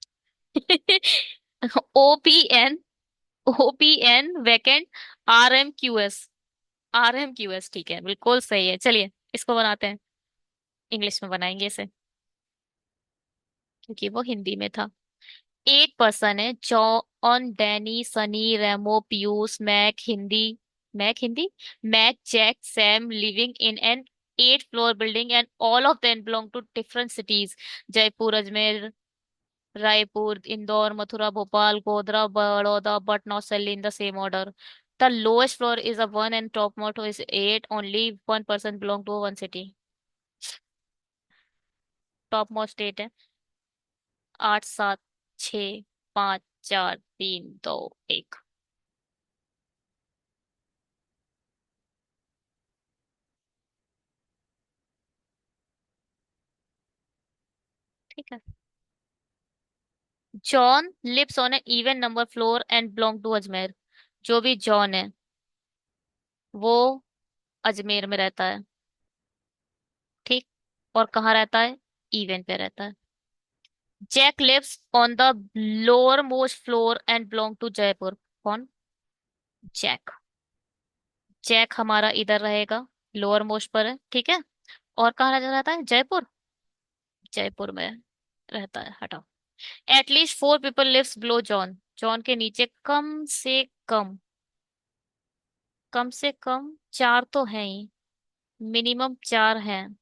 S1: OPN, OPN vacant, RMQS, RMQS ठीक है, बिल्कुल सही है। चलिए इसको बनाते हैं, इंग्लिश में बनाएंगे इसे, क्योंकि वो हिंदी में था। एट पर्सन है, John, Danny, Sunny, Remo, Piyush, Mac Hindi, Mac, Jack, Sam living in an 8 floor building and all of them belong to different cities. Jaipur, Ajmer, Raipur, Indore, Mathura, Bhopal, Godhra, Baroda, but not sell in the same order. The lowest floor is a one and top motto is eight. Only one person belong to one city. Top most eight है। आठ, सात, छ, पाँच, चार, तीन, दो, एक। ठीक है। John lives on an even number floor and belong to Ajmer. जो भी जॉन है वो अजमेर में रहता है, ठीक। और कहाँ रहता है? इवन पे रहता है। Jack lives on the lower most floor and belong to Jaipur. कौन? जैक। जैक हमारा इधर रहेगा, लोअर मोस्ट पर है, ठीक है। और कहाँ रहता है? जयपुर। जयपुर में रहता है, हटाओ। At least four people lives below John. John के नीचे कम से कम चार तो हैं ही, मिनिमम चार हैं।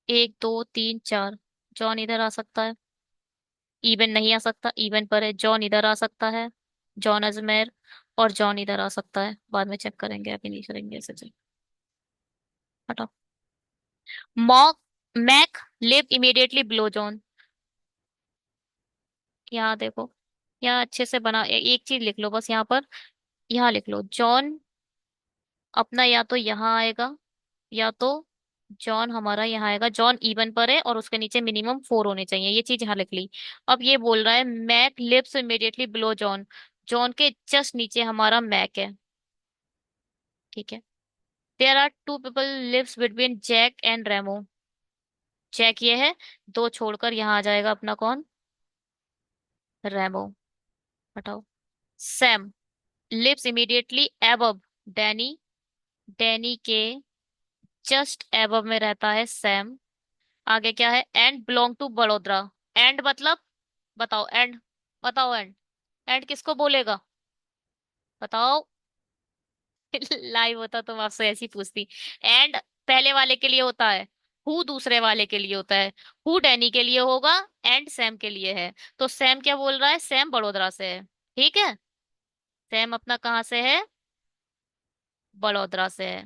S1: एक, दो, तीन, चार। जॉन इधर आ सकता है, इवन नहीं आ सकता, इवन पर है। जॉन इधर आ सकता है, जॉन अजमेर। और जॉन इधर आ सकता है, बाद में चेक करेंगे, अभी नहीं करेंगे ऐसे चेक। हटाओ। Mock Mac live immediately below John. यहाँ देखो, यहाँ अच्छे से बना, एक चीज लिख लो बस यहाँ पर। यहाँ लिख लो जॉन अपना, या तो यहाँ आएगा, या तो जॉन हमारा यहाँ आएगा। जॉन इवन पर है और उसके नीचे मिनिमम फोर होने चाहिए, ये चीज यहाँ लिख ली। अब ये बोल रहा है Mac lives immediately below John. John के जस्ट नीचे हमारा मैक है, ठीक है। There are two people lives between Jack and Remo. Jack ये है, दो छोड़कर यहाँ आ जाएगा अपना कौन? रेमो। हटाओ। Sam lives immediately above Danny. Danny के जस्ट एबव में रहता है सैम। आगे क्या है? And belong to Vadodara. And मतलब, बताओ एंड, बताओ एंड, एंड किसको बोलेगा? बताओ। लाइव होता तो मैं आपसे ऐसी पूछती। एंड पहले वाले के लिए होता है, हु दूसरे वाले के लिए होता है। हु डैनी के लिए होगा, एंड सैम के लिए है। तो सैम क्या बोल रहा है? सैम बड़ोदरा से है, ठीक है। सैम अपना कहाँ से है? बड़ोदरा से है,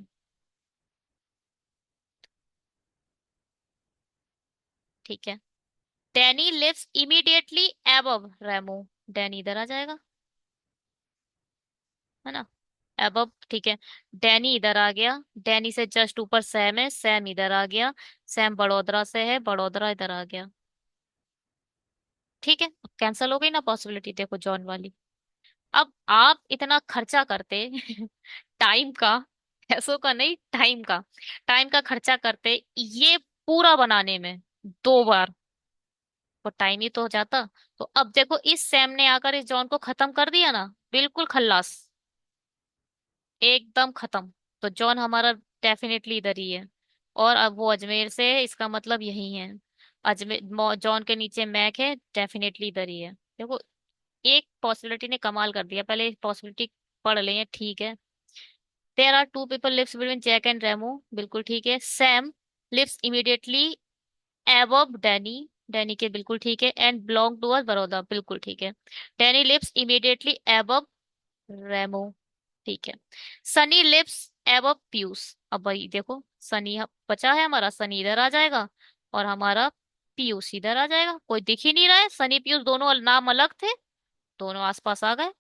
S1: ठीक है। डैनी लिव्स इमीडिएटली एबव रेमो। डैनी इधर आ जाएगा, है ना, अबब, ठीक है। डैनी इधर आ गया, डैनी से जस्ट ऊपर सैम है, सैम इधर आ गया। सैम बड़ोदरा से है, बड़ोदरा इधर आ गया। ठीक है, कैंसिल हो गई ना पॉसिबिलिटी, देखो जॉन वाली। अब आप इतना खर्चा करते टाइम का, पैसों का नहीं, टाइम का, टाइम का खर्चा करते ये पूरा बनाने में 2 बार, तो टाइम ही तो हो जाता। तो अब देखो इस सैम ने आकर इस जॉन को खत्म कर दिया ना, बिल्कुल खल्लास, एकदम खत्म। तो जॉन हमारा डेफिनेटली इधर ही है। और अब वो अजमेर से है, इसका मतलब यही है। अजमेर जॉन के नीचे मैक है, डेफिनेटली इधर ही है। देखो एक पॉसिबिलिटी ने कमाल कर दिया, पहले पॉसिबिलिटी पढ़ लें, ठीक है। There are two people lives between Jack and Remo, बिल्कुल ठीक है। Sam lives immediately above Danny, Danny के बिल्कुल ठीक है। एंड बिलोंग टू बड़ौदा, बिल्कुल ठीक है। Danny lives immediately above Remo, ठीक है। Sunny lives above Piyush. अब भाई देखो सनी बचा है हमारा, सनी इधर आ जाएगा और हमारा पीयूष इधर आ जाएगा। कोई दिख ही नहीं रहा है, सनी पीयूष दोनों नाम अलग थे, दोनों आसपास आ गए।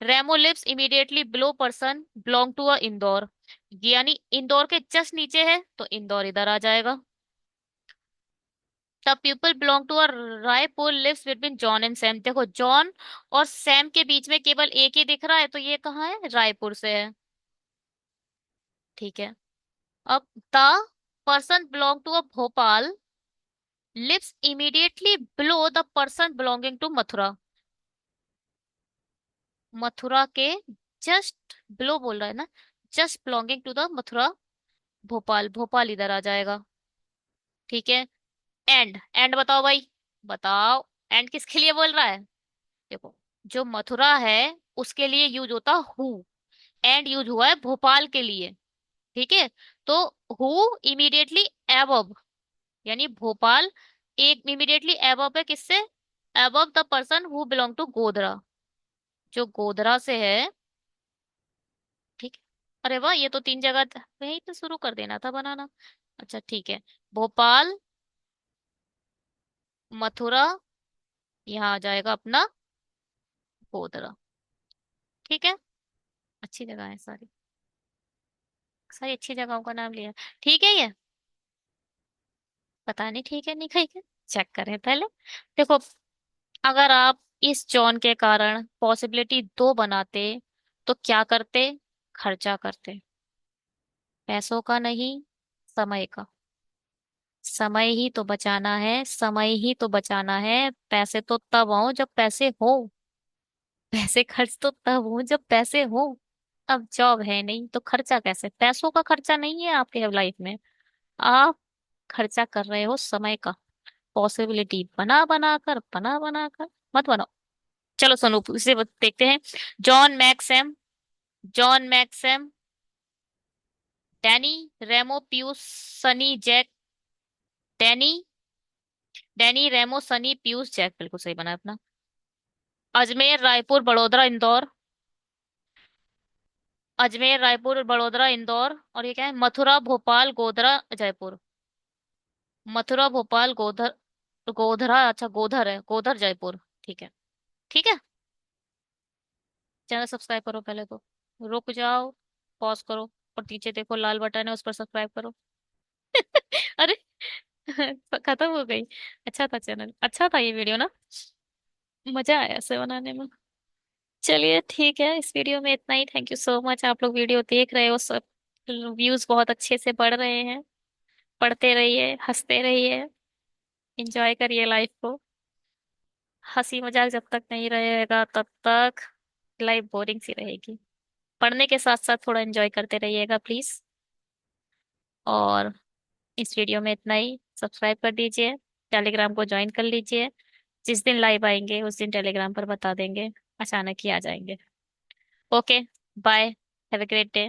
S1: Remo lives immediately below person belong to Indore, यानी इंदौर के जस्ट नीचे है, तो इंदौर इधर आ जाएगा। The people belong to Raipur lives between John and Sam, देखो जॉन और सैम के बीच में केवल एक ही दिख रहा है, तो ये कहाँ है, रायपुर से है, ठीक है। अब the person belong to Bhopal lives immediately below the person belonging to Mathura, Mathura के जस्ट बिलो बोल रहा है ना, just belonging to the Mathura, Bhopal, Bhopal इधर आ जाएगा, ठीक है। एंड बताओ भाई, बताओ एंड किसके लिए बोल रहा है। देखो जो मथुरा है उसके लिए यूज होता हु, एंड यूज हुआ है भोपाल के लिए, ठीक है। तो हु इमीडिएटली एबव, यानी भोपाल एक इमीडिएटली एबव है किससे, above the person who belong to Godhra, जो गोधरा से है, ठीक है। अरे वाह, ये तो 3 जगह वहीं पे शुरू कर देना था बनाना। अच्छा ठीक है, भोपाल, मथुरा, यहाँ आ जाएगा अपना गोधरा, ठीक है। अच्छी जगह है सारी, सारी अच्छी जगहों का नाम लिया, ठीक है ये। पता नहीं ठीक है नहीं ठीक है, चेक करें पहले। देखो अगर आप इस जॉन के कारण पॉसिबिलिटी 2 बनाते तो क्या करते, खर्चा करते, पैसों का नहीं, समय का। समय ही तो बचाना है, समय ही तो बचाना है। पैसे तो तब हो जब पैसे हो, पैसे खर्च तो तब हो जब पैसे हो। अब जॉब है नहीं तो खर्चा कैसे, पैसों का खर्चा नहीं है आपके लाइफ में, आप खर्चा कर रहे हो समय का। पॉसिबिलिटी बना बना कर मत बनाओ। चलो सुनो इसे देखते हैं। John Maxam, John Maxam, Danny, Remo, Piyush, Sunny, Jack, Danny, Danny, Remo, Sunny, Piyush, Jack, बिल्कुल सही बना है अपना। अजमेर, रायपुर, बड़ोदरा, इंदौर, अजमेर, रायपुर, बड़ोदरा, इंदौर, और ये क्या है, मथुरा, भोपाल, गोधरा, जयपुर। मथुरा, भोपाल, गोधर, गोधरा, अच्छा गोधर है, गोधर, जयपुर, ठीक है। ठीक है, चैनल सब्सक्राइब करो पहले तो, रुक जाओ, पॉज करो, और नीचे देखो लाल बटन है, उस पर सब्सक्राइब करो। अरे खत्म हो गई। अच्छा था चैनल, अच्छा था ये वीडियो ना, मजा आया ऐसे बनाने में। चलिए ठीक है, इस वीडियो में इतना ही। थैंक यू सो मच, आप लोग वीडियो देख रहे हो सब, व्यूज बहुत अच्छे से बढ़ रहे हैं। पढ़ते रहिए, हंसते रहिए, एंजॉय करिए लाइफ को। हंसी मजाक जब तक नहीं रहेगा तब तक लाइफ बोरिंग सी रहेगी। पढ़ने के साथ साथ थोड़ा एंजॉय करते रहिएगा प्लीज। और इस वीडियो में इतना ही, सब्सक्राइब कर दीजिए, टेलीग्राम को ज्वाइन कर लीजिए। जिस दिन लाइव आएंगे उस दिन टेलीग्राम पर बता देंगे, अचानक ही आ जाएंगे। Okay, bye, have a great day.